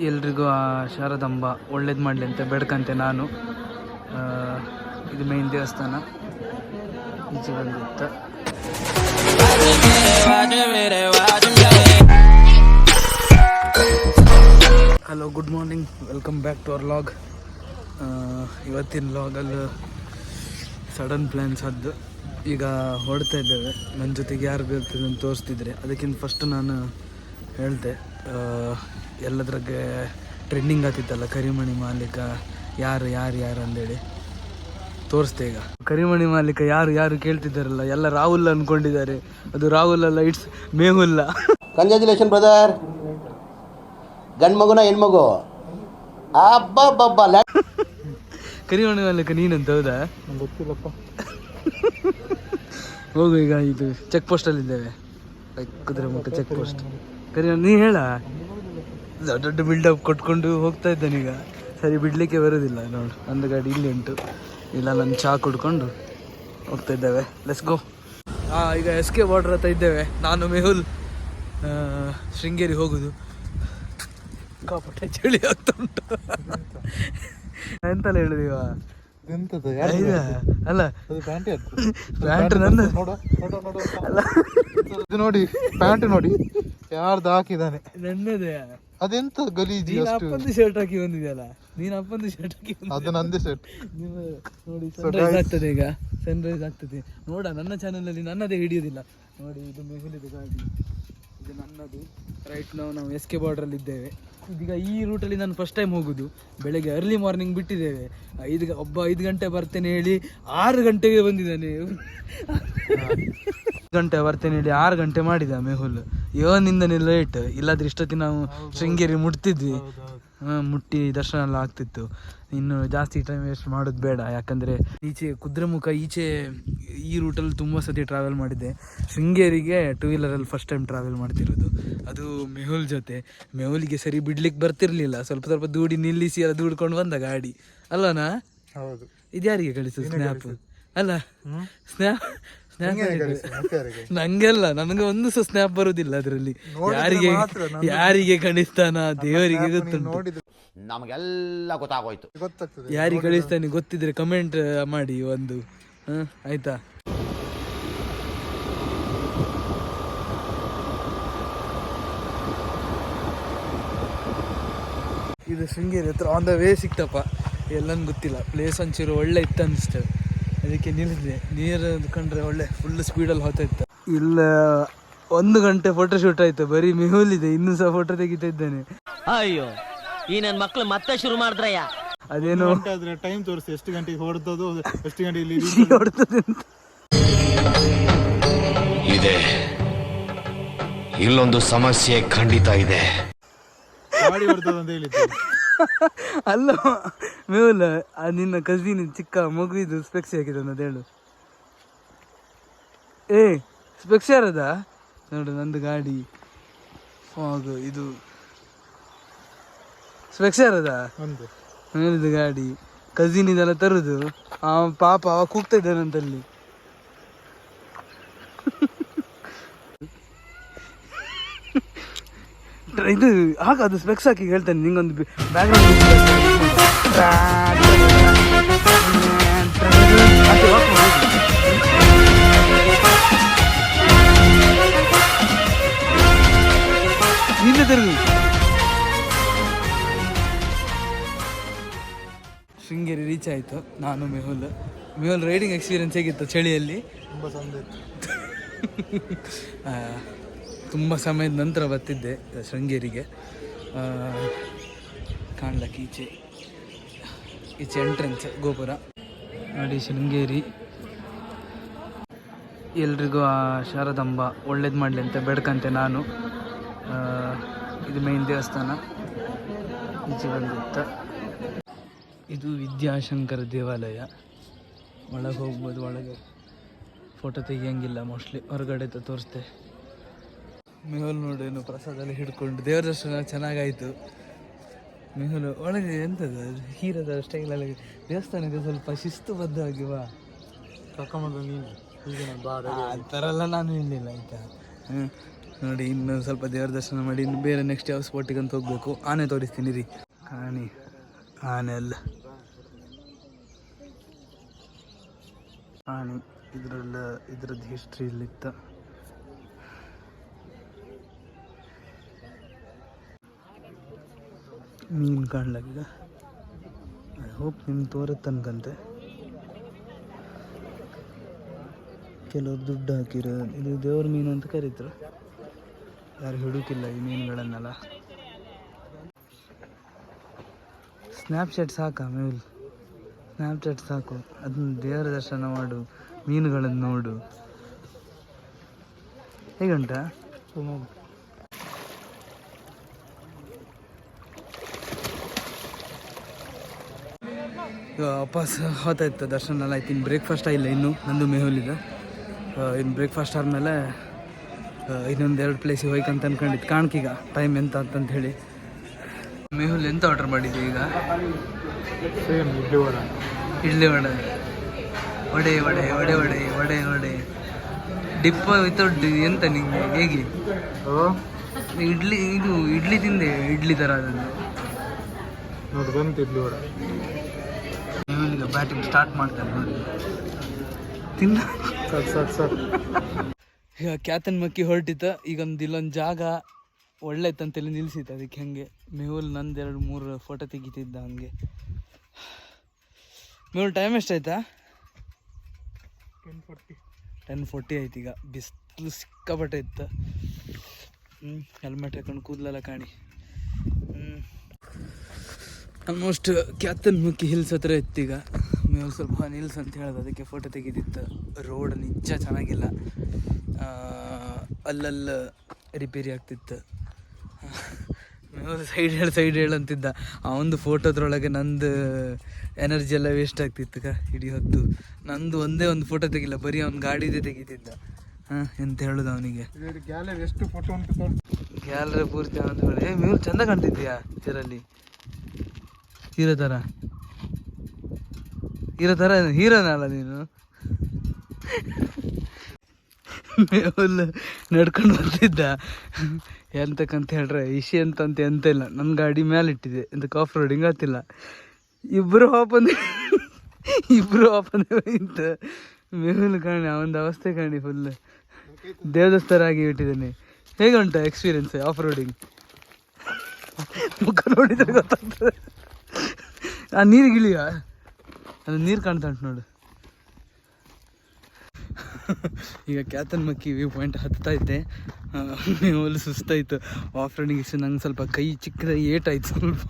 ಎಲ್ರಿಗೂ ಆ ಶಾರದಾಂಬ ಒಳ್ಳೇದು ಮಾಡಲಿ ಅಂತ ಬೇಡ್ಕಂತೆ ನಾನು. ಇದು ಮೇನ್ ದೇವಸ್ಥಾನ. ಈಚೆ ಬಂದಿತ್ತ. Hello, good morning, welcome back to our log. ಇವತ್ತಿನ ಲಾಗಲ್ಲಿ ಸಡನ್ ಪ್ಲ್ಯಾನ್ಸ್ ಆದ್ದು. ಈಗ ಹೊಡ್ತಾ ಇದ್ದೇವೆ. ನನ್ನ ಜೊತೆಗೆ ಯಾರು ಬರ್ತದೆ ಅಂತ ತೋರಿಸ್ತಿದ್ರೆ, ಅದಕ್ಕಿಂತ ಫಸ್ಟ್ ನಾನು ಹೇಳ್ತೆ, ಎಲ್ಲದ್ರಾಗೆ ಟ್ರೆಂಡಿಂಗ್ ಆಗ್ತಿತ್ತಲ್ಲ ಕರಿಮಣಿ ಮಾಲೀಕ ಯಾರು ಅಂದೇಳಿ ತೋರಿಸ್ತೆ. ಈಗ ಕರಿಮಣಿ ಮಾಲೀಕ ಯಾರು ಕೇಳ್ತಿದ್ದಾರಲ್ಲ, ಎಲ್ಲ ರಾಹುಲ್ ಅಂದ್ಕೊಂಡಿದ್ದಾರೆ. ಅದು ರಾಹುಲ್ ಅಲ್ಲ, ಇಟ್ಸ್ ಮೇಹುಲ್ಲ. Congratulation brother. ಗಂಡು ಮಗುನ ಹೆಣ್ಮಗು? ಅಬ್ಬಬ್ಬಬ್ಬ. ಕರಿಮಣಿ ಮಾಲೀಕ ನೀನಂತ? ಹೌದಾ, ಗೊತ್ತಿಲ್ಲಪ್ಪ. ಹೋಗು, ಈಗ ಇದು ಚೆಕ್ ಪೋಸ್ಟಲ್ಲಿ ಇದ್ದೇವೆ, ಕುದುರೆಮುಖ ಚೆಕ್ ಪೋಸ್ಟ್. ನೀ ಹೇಳ, ದೊಡ್ಡ ಬಿಲ್ಡಪ್ ಕೊಟ್ಕೊಂಡು ಹೋಗ್ತಾ ಇದ್ದಾನೀಗ. ಸರಿ, ಬಿಡಲಿಕ್ಕೆ ಬರೋದಿಲ್ಲ ನೋಡು. ಒಂದು ಗಾಡಿ ಇಲ್ಲಿ ಉಂಟು, ಇಲ್ಲ ನಾನು ಚಹಾ ಕುಡ್ಕೊಂಡು ಹೋಗ್ತಾ ಇದ್ದೇವೆ. Let's go. ಈಗ SK ಬಾರ್ಡರ್ ಹತ್ರ ಇದ್ದೇವೆ. ನಾನು ಮೆಹುಲ್ ಶೃಂಗೇರಿ ಹೋಗುದು. ಕಾಪಟ್ಟೆ ಚಳಿ ಆಗ್ತಾ ಉಂಟು. ಎಂತಲ್ಲ ಹೇಳಿದೀವ? ಅಲ್ಲ, ಪ್ಯಾಂಟ್ ನನ್ನ ಅಲ್ಲ, ನೋಡಿ ಪ್ಯಾಂಟ್ ನೋಡಿ ಯಾರ್ದು ಹಾಕಿದಾನೆ. ನನ್ನದೇ. ಅದೆಂತ ಗಲೀಜಿ. ಅಪ್ಪಂದು ಶರ್ಟ್ ಹಾಕಿ ಬಂದಿದೆಯಲ್ಲ ನೀನು. ಅಪ್ಪಂದು ಶರ್ಟ್ ಹಾಕಿ ಅದು ನಂದೇ ಶರ್ಟ್. ನೋಡಿ, ಸನ್ರೈಸ್ ಆಗ್ತದೆ. ಈಗ ಸನ್ರೈಸ್ ಆಗ್ತದೆ ನೋಡ. ನನ್ನ ಚಾನಲಲ್ಲಿ ನನ್ನದೇ ಹಿಡಿಯೋದಿಲ್ಲ ನೋಡಿ. ಇದು ಮೆಹುಲಿದು ಗಾಡಿ, ಇದು ನನ್ನದು. ರೈಟ್ ನಾವು SK ಬಾರ್ಡ್ರಲ್ಲಿ ಇದ್ದೇವೆ. ಇದೀಗ ಈ ರೂಟಲ್ಲಿ ನಾನು ಫಸ್ಟ್ ಟೈಮ್ ಹೋಗೋದು. ಬೆಳಗ್ಗೆ ಅರ್ಲಿ ಮಾರ್ನಿಂಗ್ ಬಿಟ್ಟಿದ್ದೇವೆ. 5 ಗಂಟೆ ಬರ್ತೇನೆ ಹೇಳಿ 6 ಗಂಟೆಗೆ ಬಂದಿದ್ದಾನೆ. 5 ಗಂಟೆ ಬರ್ತೇನೆ ಹೇಳಿ 6 ಗಂಟೆ ಮಾಡಿದ ಮೆಹುಲ್. ಇವನಿಂದನೇ ಲೇಟ್. ಇಲ್ಲಾದ್ರೆ ಇಷ್ಟೊತ್ತಿಗೆ ನಾವು ಶೃಂಗೇರಿ ಮುಟ್ತಿದ್ವಿ. ಮುಟ್ಟಿ ದರ್ಶನ ಎಲ್ಲ ಆಗ್ತಿತ್ತು. ಇನ್ನು ಜಾಸ್ತಿ ಟೈಮ್ ವೇಸ್ಟ್ ಮಾಡೋದು ಬೇಡ. ಯಾಕಂದರೆ ಈಚೆ ಕುದುರೆಮುಖ ಈಚೆ ಈ ರೂಟಲ್ಲಿ ತುಂಬ ಸತಿ ಟ್ರಾವೆಲ್ ಮಾಡಿದ್ದೆ. ಶೃಂಗೇರಿಗೆ 2 ವೀಲರಲ್ಲಿ ಫಸ್ಟ್ ಟೈಮ್ ಟ್ರಾವೆಲ್ ಮಾಡ್ತಿರೋದು, ಅದು ಮೆಹುಲ್ ಜೊತೆ. ಮೆಹುಲಿಗೆ ಸರಿ ಬಿಡ್ಲಿಕ್ಕೆ ಬರ್ತಿರ್ಲಿಲ್ಲ. ಸ್ವಲ್ಪ ದೂಡಿ ನಿಲ್ಲಿಸಿ ಎಲ್ಲ ದೂಡ್ಕೊಂಡು ಬಂದ ಗಾಡಿ ಅಲ್ಲನಾ? ಹೌದು. ಇದು ಯಾರಿಗೆ ಕಳಿಸು ಸ್ನ್ಯಾಪ್? ಅಲ್ಲ, ಸ್ನ್ಯಾಪ್ ನಂಗೆಲ್ಲ, ನನಗೆ ಒಂದು ಸಹ ಸ್ನ್ಯಾಪ್ ಬರುದಿಲ್ಲ ಅದರಲ್ಲಿ. ಯಾರಿಗೆ ಕಳಿಸ್ತಾನ ದೇವರಿಗೆ ಗೊತ್ತುಂಟು. ನಮಗೆಲ್ಲ ಗೊತ್ತಾಗೋಯ್ತು. ಯಾರಿಗೆ ಕಳಿಸ್ತಾನೆ ಗೊತ್ತಿದ್ರೆ ಕಮೆಂಟ್ ಮಾಡಿ ಒಂದು. ಆಯ್ತಾ? ಇದು ಶೃಂಗೇರಿ ಹತ್ರ ಆನ್ ದ ವೇ ಸಿಕ್ತಪ್ಪ. ಎಲ್ಲನೂ ಗೊತ್ತಿಲ್ಲ. ಪ್ಲೇಸ್ ಒಂಚೂರು ಒಳ್ಳೆ ಇತ್ತು ಅನಿಸ್ತದೆ, ಅದಕ್ಕೆ ನಿಲ್ಲಿಸಿದೆ. ನೀರು ಕಂಡ್ರೆ ಒಳ್ಳೆ ಫುಲ್ ಸ್ಪೀಡಲ್ಲಿ ಹೋಗ್ತಾ ಇತ್ತು. ಇಲ್ಲ, 1 ಗಂಟೆ ಫೋಟೋ ಶೂಟ್ ಆಯ್ತು. ಬರೀ ಮೆಹುಲ್ ಇದೆ, ಇನ್ನೂ ಸಹ ಫೋಟೋ ತೆಗಿತಾ ಇದ್ದಾನೆ. ಅಯ್ಯೋ, ಈ ನನ್ನ ಮಕ್ಳು ಮತ್ತೆ ಶುರು ಮಾಡಿದ್ರಯ್ಯ. ಅದೇನೋ ಟೈಮ್ ತೋರಿಸಿ, ಎಷ್ಟು ಗಂಟೆಗೆ ಹೊಡೆದದು, ಎಷ್ಟು ಗಂಟೆಗೆ ಹೊಡ್ತದೆ ಅಂತ. ಇದೆ, ಇಲ್ಲೊಂದು ಸಮಸ್ಯೆ ಖಂಡಿತ ಇದೆ. ಗಾಡಿ ಹೊಡೆದದು ಅಂತ ಹೇಳಿದ್ದೆ. ಅಲ್ಲ ಮೆಹುಲ್, ನಿನ್ನ ಕಸಿನ್ ಚಿಕ್ಕ ಮಗುವಿದು ಸ್ಪೆಕ್ಸ್ ಹಾಕಿದ ಅಂತ ಹೇಳು. ಸ್ಪೆಕ್ಸ್ ಯಾರದ ನೋಡು? ನಂದು ಗಾಡಿ ಫಾಗ್. ಇದು ಸ್ಪೆಕ್ಸ್ ಯಾರದ? ಮೆಹುಲಿದು ಗಾಡಿ. ಕಸಿನ್ ಇದೆಲ್ಲ ತರುದು. ಪಾಪ ಅವ ಕೂಗ್ತಾ ಇದ್ದಾನಂತಲ್ಲಿ. ಇದು ಅದು ಸ್ಪೆಕ್ಸ್ ಹಾಕಿ ಹೇಳ್ತಾನೆ ನಿಂಗೊಂದು ಬ್ಯಾಕ್ಗ್ರೌಂಡ್. ನಿನ್ನೆ ತಿರುಗು. ಶೃಂಗೇರಿ ರೀಚ್ ಆಯಿತು. ನಾನು ಮೆಹುಲ್ ರೈಡಿಂಗ್ ಎಕ್ಸ್ಪೀರಿಯನ್ಸ್ ಹೇಗಿತ್ತು ಚಳಿಯಲ್ಲಿ? ತುಂಬ ಸಮಯದ ನಂತರ ಬರ್ತಿದ್ದೆ ಶೃಂಗೇರಿಗೆ. ಕಾಣ್ಲಕ್ಕೆ ಈಚೆ ಎಂಟ್ರೆನ್ಸ್ ಗೋಪುರ ನೋಡಿ. ಶೃಂಗೇರಿ ಎಲ್ರಿಗೂ ಆ ಶಾರದಾಂಬ ಒಳ್ಳೇದು ಮಾಡಲಿ ಅಂತ ಬೇಡ್ಕಂತೆ ನಾನು. ಇದು ಮೇನ್ ದೇವಸ್ಥಾನ. ಈಚೆ ಬಂದಿತ್ತ. ಇದು ವಿದ್ಯಾಶಂಕರ ದೇವಾಲಯ. ಒಳಗೆ ಹೋಗ್ಬೋದು. ಒಳಗೆ ಫೋಟೋ ತೆಗಿಯಂಗಿಲ್ಲ ಮೋಸ್ಟ್ಲಿ, ಹೊರಗಡೆ ತೋರಿಸ್ತೆ. ಮೆಹುಲ್ ನೋಡೇನು ಪ್ರಸಾದಲ್ಲಿ ಹಿಡ್ಕೊಂಡು ದೇವರ ದರ್ಶನ ಚೆನ್ನಾಗಾಯಿತು. ಮೆಹುಲ್ ಒಳಗೆ ಎಂಥದ್ದು ಹೀರದ ಸ್ಟೈಲಲ್ಲಿ ದೇವಸ್ಥಾನಕ್ಕೆ ಸ್ವಲ್ಪ ಶಿಸ್ತುಬದ್ಧವಾಗಿ ಬಾ. ಕರ್ಕೊಂಬಂದು ನೀನು ಆ ಥರ ಎಲ್ಲ ನಾನು ಹೇಳಿಲ್ಲ ಆಯಿತಾ. ನೋಡಿ ಇನ್ನು ಸ್ವಲ್ಪ ದೇವರ ದರ್ಶನ ಮಾಡಿ ಇನ್ನು ಬೇರೆ ನೆಕ್ಸ್ಟ್ ಯಾವ ಸ್ಪಾಟಿಗೆ ಅಂತ ಹೋಗ್ಬೇಕು. ಆನೆ ತೋರಿಸ್ತೀನಿ ರೀ. ಆನೆ ಅಲ್ಲ, ಆನೆ ಇದ್ರದ್ದು ಹಿಸ್ಟ್ರಿ ಇಲ್ಲಿತ್ತು. ಮೀನು ಕಾಣ್ಲಾಗ ಐ ಹೋಪ್ ನಿಮ್ಗೆ ತೋರುತ್ತೆ ಅನ್ಕಂತೆ. ಕೆಲವ್ರು ದುಡ್ಡು ಹಾಕಿರೋ ಇದು ದೇವ್ರ ಮೀನು ಅಂತ ಕರೀತಾರೆ. ಯಾರು ಹಿಡೋಕ್ಕಿಲ್ಲ ಈ ಮೀನುಗಳನ್ನೆಲ್ಲ. ಸ್ನ್ಯಾಪ್ಚಾಟ್ ಸಾಕು, ಆಮೇಲೆ ಸ್ನ್ಯಾಪ್ಚಾಟ್ ಸಾಕು. ಅದನ್ನ ದೇವರ ದರ್ಶನ ಮಾಡು, ಮೀನುಗಳನ್ನು ನೋಡು. ಹೇಗುಂಟ? ವಾಪಸ್ ಹೊತ್ತಾಯ್ತು, ದರ್ಶನ ಎಲ್ಲ ಆಯ್ತು. ಇನ್ನು ಬ್ರೇಕ್ಫಾಸ್ಟ್ ಇಲ್ಲ ಇನ್ನು, ನಂದು ಮೇಹುಲಿದೆ. ಇನ್ನು ಬ್ರೇಕ್ಫಾಸ್ಟ್ ಆದಮೇಲೆ ಇನ್ನೊಂದು 2 ಪ್ಲೇಸಿಗೆ ಹೋಯ್ಕಂತ ಅನ್ಕೊಂಡಿದ್ದು. ಕಾಣ್ಕೀಗ ಟೈಮ್ ಎಂತ ಅಂತಂತ ಹೇಳಿ. ಮೇಹುಲ್ ಎಂತ ಆರ್ಡರ್ ಮಾಡಿದ್ವಿ ಈಗ? ಇಡ್ಲಿ ವಡೆ, ವಡೆ ವಡೆ ವಡೆ ವಡೆ ವಡೆ ವಡೆ ಡಿಪ್ಪ ವಿತೌಟ್ ಎಂತ ನಿಂಗೆ ಹೇಗೆ? ಇಡ್ಲಿ ತಿಂದೆ, ಇಡ್ಲಿ ಥರ ಅದನ್ನು ನೋಡಿ ಬಂತು ಇಡ್ಲಿ ವಡೆ. ಮೇಹುಲಿಗೆ ಬ್ಯಾಟಿಂಗ್ ಸ್ಟಾರ್ಟ್ ಮಾಡ್ತಾರೆ ನೋಡಿ. ತಿನ್ನ ಸರ್ ಈಗ ಕ್ಯಾತನ್ ಮಕ್ಕಿ ಹೊರಟಿತ್ತು. ಈಗ ಇಲ್ಲೊಂದು ಜಾಗ ಒಳ್ಳೆ ಇತ್ತಂತೆಲ್ಲ ನಿಲ್ಸಿತ್ತು. ಅದಕ್ಕೆ ಹಂಗೆ ಮೇಹುಲ್ ನಂದು 2-3 ಫೋಟೋ ತೆಗಿತಿದ್ದ ಹಂಗೆ. ಮೇಹುಲ್ ಟೈಮ್ ಎಷ್ಟಾಯ್ತಾ? 10:40 ಆಯ್ತು. ಈಗ ಬಿಸಿಲು ಸಿಕ್ಕಾಪಟ್ಟೆ ಇತ್ತು. ಹೆಲ್ಮೆಟ್ ಹಾಕೊಂಡು ಕೂದಲೆಲ್ಲ ಕಾಣಿ. ಆಲ್ಮೋಸ್ಟ್ ಕ್ಯಾತನ್ ಮಕ್ಕಿ ಹಿಲ್ಸ್ ಹತ್ರ ಇತ್ತೀಗ. ಮೇಲ್ ಸ್ವಲ್ಪ ನಿಲ್ಸ್ ಅಂತ ಹೇಳೋದು, ಅದಕ್ಕೆ ಫೋಟೋ ತೆಗೆದಿತ್ತು. ರೋಡ್ ನಿಜ ಚೆನ್ನಾಗಿಲ್ಲ, ಅಲ್ಲಲ್ಲ ರಿಪೇರಿ ಆಗ್ತಿತ್ತು. ಮೇಲ್ ಸೈಡ್ ಹೇಳು ಅಂತಿದ್ದ. ಆ ಒಂದು ಫೋಟೋದ್ರೊಳಗೆ ನಂದು ಎನರ್ಜಿ ಎಲ್ಲ ವೇಸ್ಟ್ ಆಗ್ತಿತ್ತು ಇಡೀ ಹೊತ್ತು. ನಂದು ಒಂದೇ ಒಂದು ಫೋಟೋ ತೆಗಿಲ್ಲ, ಬರೀ ಅವ್ನ ಗಾಡಿದೇ ತೆಗಿತಿದ್ದ. ಎಂತ ಹೇಳೋದು ಅವನಿಗೆ. ಎಷ್ಟು ಫೋಟೋ ಉಂಟು? ಗ್ಯಾಲರಿ ಪೂರ್ತಿ ಅಂತ ಹೇಳಿ. ಮೇಲ್ ಚಂದ ಕಾಣ್ತಿದ್ದೀಯಾ ಇದರಲ್ಲಿ, ಹೀರೋ ಥರ ಹೀರೋನಲ್ಲ ನೀನು. ಮೇಹುಲ್ ನಡ್ಕೊಂಡು ಬರ್ತಿದ್ದ. ಎಂತಕ್ಕಂತ ಹೇಳ್ರೆ ಇಶಿ ಅಂತಂತ ಎಂತ ಇಲ್ಲ, ನನ್ನ ಗಾಡಿ ಮೇಲೆ ಇಟ್ಟಿದೆ ಎಂತ ಆಫ್ ರೋಡಿಂಗ್ ಆಗ್ತಿಲ್ಲ. ಇಬ್ಬರು ಆಪಂದೆ ಇಂತ ಮೇಹುಲ್ ಕಾಣಿ, ಅವನದು ಅವಸ್ಥೆ ಕಾಣಿ. ಫುಲ್ ದೇವದಸ್ತರಾಗಿ ಇಟ್ಟಿದ್ದಾನೆ. ಹೇಗೆ ಉಂಟು ಎಕ್ಸ್ಪೀರಿಯನ್ಸ್ ಆಫ್ ರೋಡಿಂಗ್? ಮುಖ ನೋಡಿದ್ರೆ ಗೊತ್ತಾಗ್ತದೆ. ಆ ನೀರಿಗಿಳಿಯ ಅದು ನೀರು ಕಾಣ್ತಾ ಉಂಟು ನೋಡು. ಈಗ ಕ್ಯಾತನ್ ಮಕ್ಕಿ ವ್ಯೂ ಪಾಯಿಂಟ್ ಹತ್ತಾ ಇದ್ದೆ. ಮೇಹುಲ್ ಸುಸ್ತಾಯಿತು ಆಫ್ ರೋಡಿಂಗ್. ಇಷ್ಟು ನಂಗೆ ಸ್ವಲ್ಪ ಕೈ ಚಿಕ್ಕದಾಗಿ ಏಟಾಯ್ತು ಸ್ವಲ್ಪ.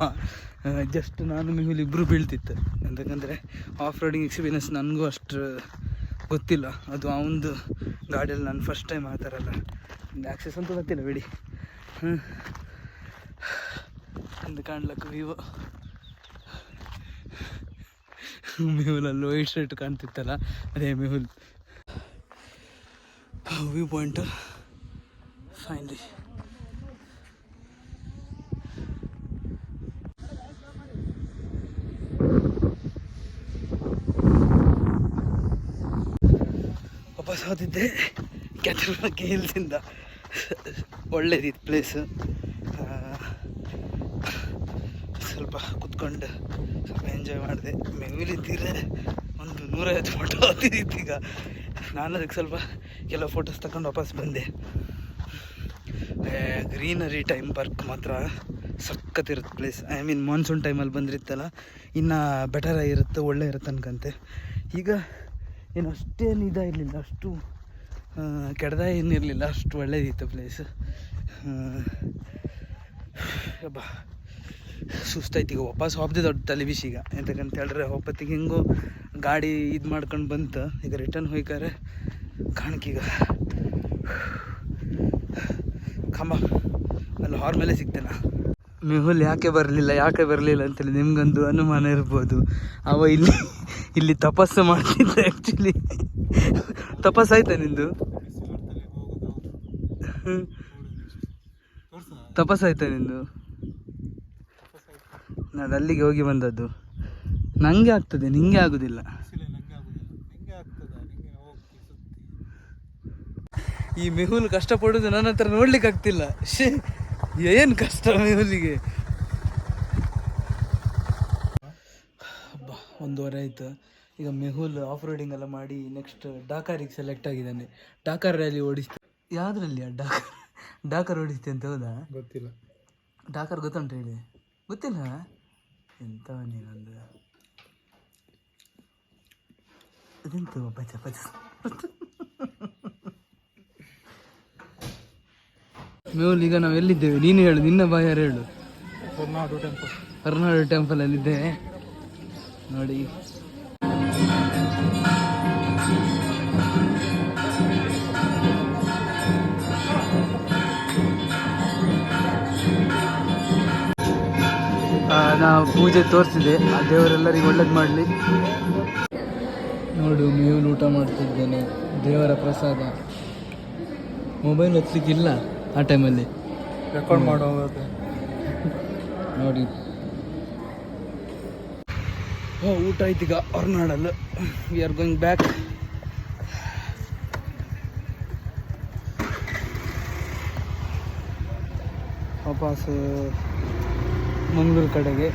ಜಸ್ಟ್ ನಾನು ಮೇಹುಲ್ ಇಬ್ಬರು ಬೀಳ್ತಿತ್ತು. ಎಂತಕ್ಕಂದರೆ ಆಫ್ ರೋಡಿಂಗ್ ಎಕ್ಸ್ಪೀರಿಯನ್ಸ್ ನನಗೂ ಅಷ್ಟು ಗೊತ್ತಿಲ್ಲ. ಅದು ಅವನದು ಗಾಡಿಯಲ್ಲಿ ನಾನು ಫಸ್ಟ್ ಟೈಮ್ ಆ ಥರ ಎಲ್ಲ ಆ್ಯಕ್ಸಸ್ ಅಂತ ಗೊತ್ತಿಲ್ಲ ಬಿಡಿ. ಎಂದು ಕಾಣ್ಲಕ್ಕ ವ್ಯೂ. ಮೇಹುಲಲ್ಲಿ ವೈಟ್ ಶರ್ಟ್ ಕಾಣ್ತಿತ್ತಲ್ಲ, ಅದೇ ಮೇಹುಲ್. View point finally. ವಾಪಸ್ ಹೋಗಿದ್ದೆ ಕ್ಯಾತನ್ ಹಿಲ್ಸಿಂದ. ಒಳ್ಳೇದಿತ್ತು ಪ್ಲೇಸು. ಸ್ವಲ್ಪ ಕುತ್ಕೊಂಡು ಸ್ವಲ್ಪ ಎಂಜಾಯ್ ಮಾಡಿದೆ. ಮೇಲಿದ್ದಿದ್ರೆ ಒಂದು 150 ಫೋಟೋ ಹೊತ್ತಿದ್ದಿತ್ತು. ಈಗ ನಾನು ಅದಕ್ಕೆ ಸ್ವಲ್ಪ ಕೆಲವು ಫೋಟೋಸ್ ತಗೊಂಡು ವಾಪಸ್ ಬಂದೆ. ಗ್ರೀನರಿ ಟೈಮ್ ಪಾರ್ಕ್ ಮಾತ್ರ ಸಖತ್ತಿರುತ್ತೆ ಪ್ಲೇಸ್. ಐ ಮೀನ್ ಮಾನ್ಸೂನ್ ಟೈಮಲ್ಲಿ ಬಂದಿರುತ್ತಲ್ಲ ಇನ್ನು ಬೆಟರ್ ಆಗಿರುತ್ತೆ, ಒಳ್ಳೆ ಇರುತ್ತೆ ಅನ್ಕಂತೆ. ಈಗ ಏನು ಅಷ್ಟೇನು ಇರಲಿಲ್ಲ, ಅಷ್ಟು ಕೆಡ್ದ ಏನಿರಲಿಲ್ಲ, ಅಷ್ಟು ಒಳ್ಳೇದಿತ್ತು ಪ್ಲೇಸ್. ಬಾ ಸುಸ್ತಾಯ್ತು. ಈಗ ವಾಪಸ್ ಹೋಗ್ದೆ ದೊಡ್ಡ ತಲೆ ಬಿಸಿ. ಈಗ ಎಂತಕ್ಕಂತ ಹೇಳಿದ್ರೆ ಒಪ್ಪತ್ತಿಗೆ ಹೆಂಗೋ ಗಾಡಿ ಇದು ಮಾಡ್ಕೊಂಡು ಬಂತು. ಈಗ ರಿಟರ್ನ್ ಹೋಯ್ಕಾರೆ ಕಾಣಕೀಗ ಕಂಬ ಅಲ್ಲಿ ಹಾರ್ ಮೇಲೆ ಸಿಗ್ತೇನೆ. ಮೇಹುಲ್ ಯಾಕೆ ಬರಲಿಲ್ಲ ಅಂತೇಳಿ ನಿಮ್ಗೊಂದು ಅನುಮಾನ ಇರ್ಬೋದು. ಅವ ಇಲ್ಲಿ ತಪಸ್ಸು ಮಾಡ್ತಿದ್ದ. ಆ್ಯಕ್ಚುಲಿ ತಪಸ್ಸಾಯ್ತಾ ನಿಂದು? ತಪಸ್ಸಾಯ್ತಾ ನಿಂದು? ನಾನು ಅಲ್ಲಿಗೆ ಹೋಗಿ ಬಂದದ್ದು. ನನಗೆ ಆಗ್ತದೆ, ನಿಂಗೆ ಆಗೋದಿಲ್ಲ. ಈ ಮೆಹುಲ್ ಕಷ್ಟಪಡೋದು ನನ್ನ ಹತ್ರ ನೋಡ್ಲಿಕ್ಕೆ ಆಗ್ತಿಲ್ಲ. ಶೇ ಏನು ಕಷ್ಟ ಮೆಹುಲಿಗೆ. 1:30 ಆಯಿತು. ಈಗ ಮೆಹುಲ್ ಆಫ್ ರೋಡಿಂಗ್ ಎಲ್ಲ ಮಾಡಿ ನೆಕ್ಸ್ಟ್ ಡಾಕಾರಿಗೆ ಸೆಲೆಕ್ಟ್ ಆಗಿದ್ದಾನೆ. ಡಾಕಾರ್ ರ್ಯಾಲಿ ಓಡಿಸ್ತಾ ಯಾವುದ್ರಲ್ಲಿ ಡಾಕಾರ್ ಓಡಿಸ್ತೆ ಅಂತ ಹೌದಾ? ಗೊತ್ತಿಲ್ಲ. ಡಾಕಾರ್ ಗೊತ್ತುಂಟು ಹೇಳಿ? ಗೊತ್ತಿಲ್ಲ ಎಂತ ನೀನೊಂದು ಅದೆಂತ ಪಚ ಪಚ. ಮೆಹುಲ್ ಈಗ ನಾವು ಎಲ್ಲಿದ್ದೇವೆ ನೀನು ಹೇಳು, ನಿನ್ನ ಬಾಯಾರು ಹೇಳು. ಹೊರನಾಡು ಟೆಂಪಲ್ ಅಲ್ಲಿದ್ದೇವೆ ನೋಡಿ. ನಾ ಪೂಜೆ ತೋರಿಸಿದೆ, ಆ ದೇವರೆಲ್ಲರಿಗೂ ಒಳ್ಳೇದು ಮಾಡಲಿ. ನೋಡು ಮೆಹುಲ್ ಊಟ ಮಾಡ್ತಿದ್ದೇನೆ, ದೇವರ ಪ್ರಸಾದ. ಮೊಬೈಲ್ ಹಚ್ಚಲಿಕ್ಕಿಲ್ಲ ಆ ಟೈಮಲ್ಲಿ, ರೆಕಾರ್ಡ್ ಮಾಡೋದು ನೋಡಿ. ಊಟ ಆಯ್ತು ಈಗ ಹೊರನಾಡಲ್ಲ. We are going back. ವಾಪಸ್ ಮಂಗಳೂರು ಕಡೆಗೆ.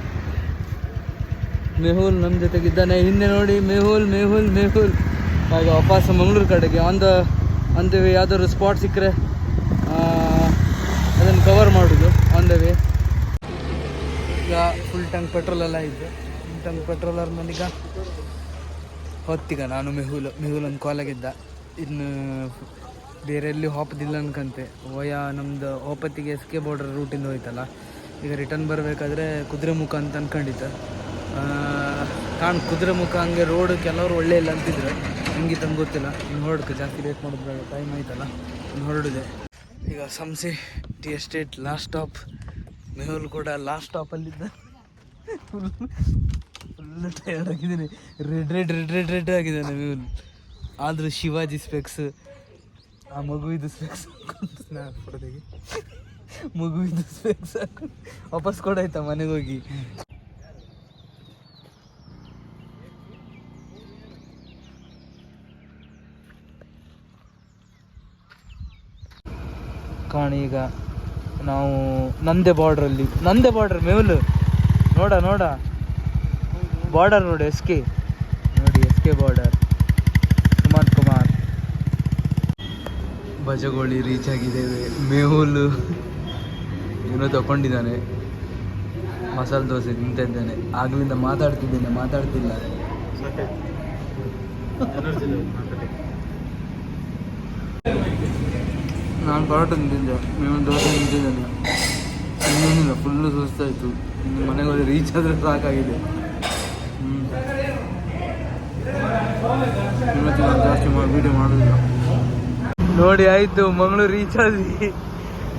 ಮೆಹುಲ್ ನಮ್ಮ ಜೊತೆಗಿದ್ದಾನೆ, ಹಿಂದೆ ನೋಡಿ ಮೆಹುಲ್ ಮೆಹುಲ್ ಮೆಹುಲ್. ಹಾಗೆ ವಾಪಸ್ ಮಂಗಳೂರು ಕಡೆಗೆ ಆನ್ ದ ವೇ. ಯಾವ್ದಾದ್ರು ಸ್ಪಾಟ್ ಸಿಕ್ಕರೆ ಅದನ್ನು ಕವರ್ ಮಾಡೋದು ಆನ್ ದ ವೇ. ಈಗ ಫುಲ್ ಟ್ಯಾಂಕ್ ಪೆಟ್ರೋಲ್ ಎಲ್ಲ ಇದ್ದು, ಫುಲ್ ಟ್ಯಾಂಕ್ ಪೆಟ್ರೋಲ್ ಆದ್ಮೇಲೆ ಹೊತ್ತಿಗ ನಾನು ಮೆಹುಲ್ ಒಂದು ಕಾಲಾಗಿದ್ದ. ಇನ್ನು ಬೇರೆ ಎಲ್ಲಿ ಹೋಪದಿಲ್ಲ ಅನ್ಕಂತೆ. ನಮ್ಮದು ಹೋಪತ್ತಿಗೆ SK ಬಾರ್ಡರ್ ರೂಟಿಂದ ಹೋಯ್ತಲ್ಲ. ಈಗ ರಿಟರ್ನ್ ಬರಬೇಕಾದ್ರೆ ಕುದುರೆಮುಖ ಅಂತ ಅನ್ಕೊಂಡಿದ್ದ. ಕುದುರೆಮುಖ ಹಂಗೆ ರೋಡ್ ಕೆಲವರು ಒಳ್ಳೆ ಇಲ್ಲ ಅಂತಿದ್ರೆ, ಹಂಗೆ ತಂದು ಗೊತ್ತಿಲ್ಲ. ಇನ್ನು ಹೊರಡಕ್ಕೆ ಜಾಸ್ತಿ ಲೇಟ್ ಮಾಡಿದ್ರೆ ಟೈಮ್ ಆಯ್ತಲ್ಲ, ಇನ್ನು ಹೊರಡಿದೆ. ಈಗ Samse tea estate last stop. Mehul ಕೂಡ ಲಾಸ್ಟ್ ಸ್ಟಾಪಲ್ಲಿದ್ದ. ಫುಲ್ ಟಯರ್ಡ್ ಆಗಿದ್ದೀನಿ. ರೆಡ್ ಆಗಿದ್ದಾನೆ ಮೆಹುಲ್. ಆದರೂ ಶಿವಾಜಿ ಸ್ಪೆಕ್ಸ್, ಆ ಮಗುವಿದು ಸ್ಪೆಕ್ಸ್ ಮಗುವಿದು ಸ್ಪೆಕ್ಸ್ ವಾಪಸ್ ಕೊಡಾಯ್ತಾ ಮನೆಗೆ ಹೋಗಿ. ಕಾಣಿ ಈಗ ನಾವು ನಂದೆ ಬಾರ್ಡ್ರ್ ಮೆಹುಲ್ ನೋಡ ಬಾರ್ಡರ್ ನೋಡಿ. SK ನೋಡಿ, SK border. Kumar Bajagoli reach ಆಗಿದ್ದೇವೆ. ಮೆಹುಲ್ ಏನೋ ತಗೊಂಡಿದ್ದಾನೆ, ಮಸಾಲೆ ದೋಸೆ ತಿಂತಿದ್ದಾನೆ. ಆಗ್ಲಿಂದ ಮಾತಾಡ್ತಿಲ್ಲ. ನಾನು ಪರೋಟ ತಿಂತಿದ್ದೆ, ಮೆಹುಲ್ ದೋಸೆ ತಿಂತಿದ್ದಾನೆ. ಇನ್ನೇನಿಲ್ಲ, ಫುಲ್ಲು ಸುಸ್ತಾಯಿತು. ಮನೆಗೆ ಹೋಗಿ ರೀಚ್ ಆದರೆ ಸಾಕಾಗಿದೆ. ಜಾಸ್ತಿ ವೀಡಿಯೋ ಮಾಡೋದಿಲ್ಲ. ನೋಡಿ ಆಯಿತು, ಮಂಗಳೂರು ರೀಚ್ ಆದ್ವಿ.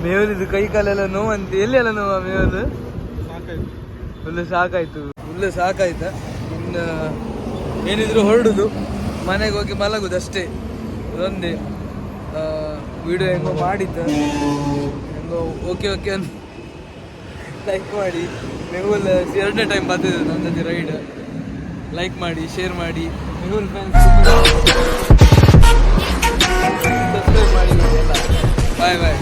ಮೆಹುಲಿದು ಕೈ ಕಾಲೆಲ್ಲ ನೋವಂತ. ಎಲ್ಲೆಲ್ಲ ನೋವ ಮೆಹುಲ್? ಫುಲ್ಲು ಸಾಕಾಯ್ತಾ. ಇನ್ನು ಏನಿದ್ರು ಹೊರಡುದು, ಮನೆಗೆ ಹೋಗಿ ಮಲಗುದು ಅಷ್ಟೇ. ಅದೊಂದೇ ವಿಡಿಯೋ ಹೆಂಗೋ ಮಾಡಿದ್ದು, ಹೆಂಗೋ ಓಕೆ ಅಂತ ಲೈಕ್ ಮಾಡಿ. ಮೆಹುಲ್ 2ನೇ ಟೈಮ್ ಬರ್ತಿದ್ದು ನನ್ನ ಜೊತೆ ರೈಡ್. ಲೈಕ್ ಮಾಡಿ, ಶೇರ್ ಮಾಡಿ. ಮೆಹುಲ್ ಫ್ಯಾನ್ಸ್ ಸಬ್ಸ್ಕ್ರೈಬ್ ಮಾಡಿ. ಬಾಯ್.